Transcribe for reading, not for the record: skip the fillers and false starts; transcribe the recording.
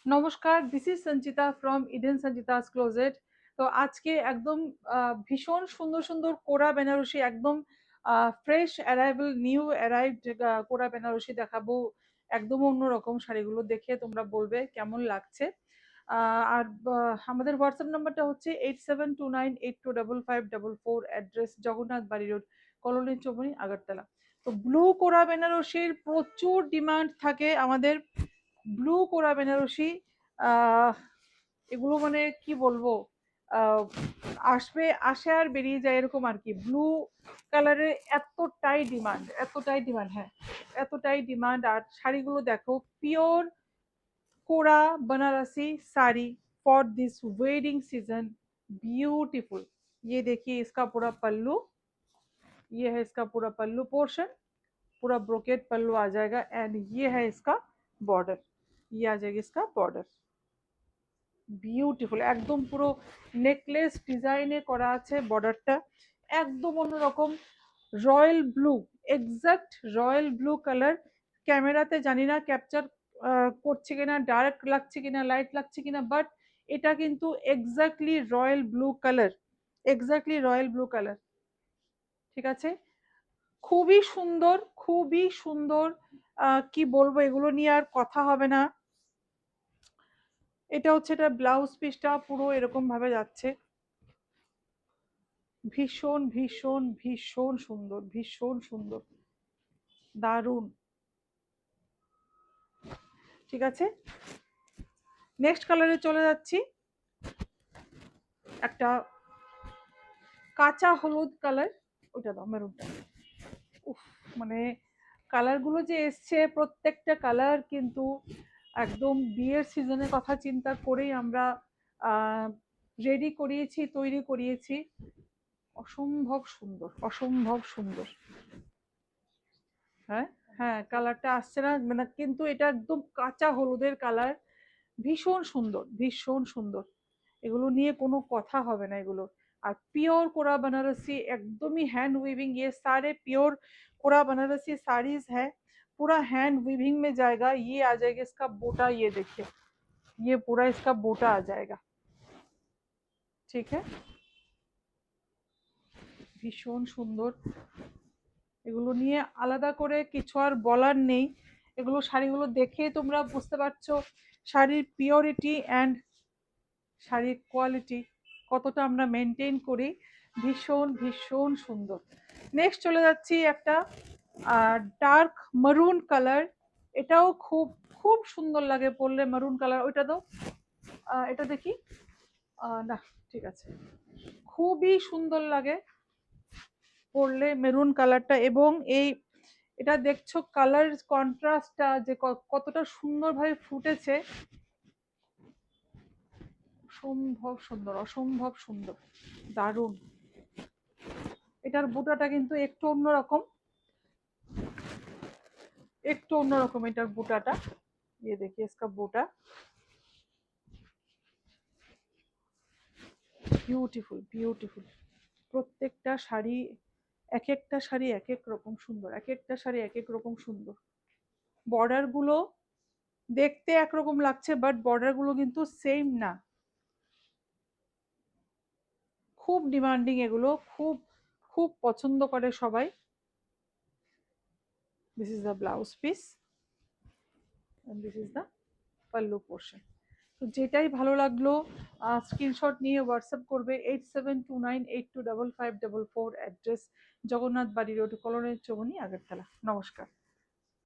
নমস্কার, this is Sanchita from Eden Sanchita's closet. তো আজকে একদম ভীষণ সুন্দর সুন্দর কোরা বেনারসি, একদম ফ্রেশ অ্যারাইভেল, নিউ অ্যারাইভড কোরা বেনারসি দেখাবো। একদম অন্যরকম শাড়িগুলো দেখে তোমরা বলবে কেমন লাগছে। আর আমাদের হোয়াটসঅ্যাপ নাম্বারটা হচ্ছে 8729825544, অ্যাড্রেস জগন্নাথ বাড়ি রোড, কলোনি চৌমনি, আগরতলা। তো ব্লু কোরা বেনারসির প্রচুর ডিমান্ড থাকে আমাদের। ব্লু কোরা বেনারসি, আহ, এগুলো মানে কি বলবো, আহ, আসে আর বেরিয়ে যায় এরকম আর কি। ব্লু কালারের এতটাই ডিমান্ড, হ্যাঁ, এতটাই ডিমান্ড। আর শাড়িগুলো দেখো, পিওর কোরা Banarasi sari for this wedding season, beautiful. ये देखिए इसका पूरा पल्लू, ये है इसका पूरा पल्लू पोर्शन, पूरा ब्रोकेट पल्लू आ जाएगा। एंड ये है इसका बॉर्डर, ये आ जाएगी इसका बॉर्डर। বিউটিফুল, একদম পুরো নেকলেস ডিজাইনে করা আছে বর্ডারটা, একদম অন্যরকম। Royal blue, exact royal blue colour. ক্যামেরাতে জানি না ক্যাপচার করছে কিনা, ডার্ক লাগছে কিনা, লাইট লাগছে কিনা, বাট এটা কিন্তু exactly royal blue colour, exactly royal blue colour. ঠিক আছে, খুবই সুন্দর, খুবই সুন্দর। কি বলবো, এগুলো নিয়ে আর কথা হবে না। এটা হচ্ছে, এটা ব্লাউজ পিসটা পুরো এরকম ভাবে যাচ্ছে। ভীষণ ভীষণ ভীষণ সুন্দর, ভীষণ সুন্দর, দারুণ। ঠিক আছে, নেক্সট কালারে চলে যাচ্ছি। একটা কাঁচা হলুদ কালার, ওইটা দাও, মেরুনটা। উফ, মানে কালারগুলো যে এসছে, প্রত্যেকটা কালার কিন্তু একদম বিয়ের সিজনের কথা চিন্তা করেই আমরা রেডি করিয়েছি, তৈরি করিয়েছি। অসম্ভব সুন্দর, অসম্ভব সুন্দর। হ্যাঁ, হ্যাঁ, কালারটা আসছে না মানে, কিন্তু এটা একদম কাঁচা হলুদের কালার। ভীষণ সুন্দর, ভীষণ সুন্দর। এগুলো নিয়ে কোনো কথা হবে না এগুলো। আর পিওর कोरा बनारसी, एकदम ही हैंड वीविंग, ये सारे प्योर कोरा बनारसी साड़ीज है। पूरा हैंड वीविंग में जाएगा। ये आ जाएगा इसका बोटा, ये देखिए, ये पूरा इसका बोटा आ जाएगा। ठीक है, ভীষণ সুন্দর। এগুলো নিয়ে আলাদা করে কিছু আর বলার নেই। এগুলো শাড়িগুলো দেখে তোমরা বুঝতে পারছো শাড়ির পিওরিটি অ্যান্ড শাড়ির কোয়ালিটি কতটা আমরা মেনটেন করি। ভীষণ ভীষণ সুন্দর। নেক্সট চলে যাচ্ছি একটা ডার্ক মারুন কালার। এটাও খুব খুব সুন্দর লাগে পরলে, মারুন কালার। ওইটা তো এটা দেখি, না, ঠিক আছে, খুবই সুন্দর লাগে পরলে মেরুন কালারটা। এবং এই এটা দেখছো কালার কন্ট্রাস্টটা যে কতটা সুন্দরভাবে ফুটেছে, অসম্ভব সুন্দর, অসম্ভব সুন্দর, দারুণ। এটার বুটাটা কিন্তু একটু অন্যরকম, একটু অন্যরকম এটার বুটাটা। ये देखिए इसका বুটা, বিউটিফুল বিউটিফুল। প্রত্যেকটা শাড়ি, এক একটা শাড়ি এক এক রকম সুন্দর, এক একটা শাড়ি এক এক রকম সুন্দর। বর্ডার গুলো দেখতে একরকম লাগছে, বাট বর্ডার গুলো কিন্তু সেম না। খুব ডিমান্ডিং এগুলো, খুব খুব পছন্দ করে সবাই। This is the blouse piece and this is the pallu portion. তো যেটাই ভালো লাগলো স্ক্রিনশট নিয়ে হোয়াটসঅ্যাপ করবে 8729825544, অ্যাড্রেস জগন্নাথ বাড়ি রোড, কলোনি চৌমনি, আগরতলা। নমস্কার।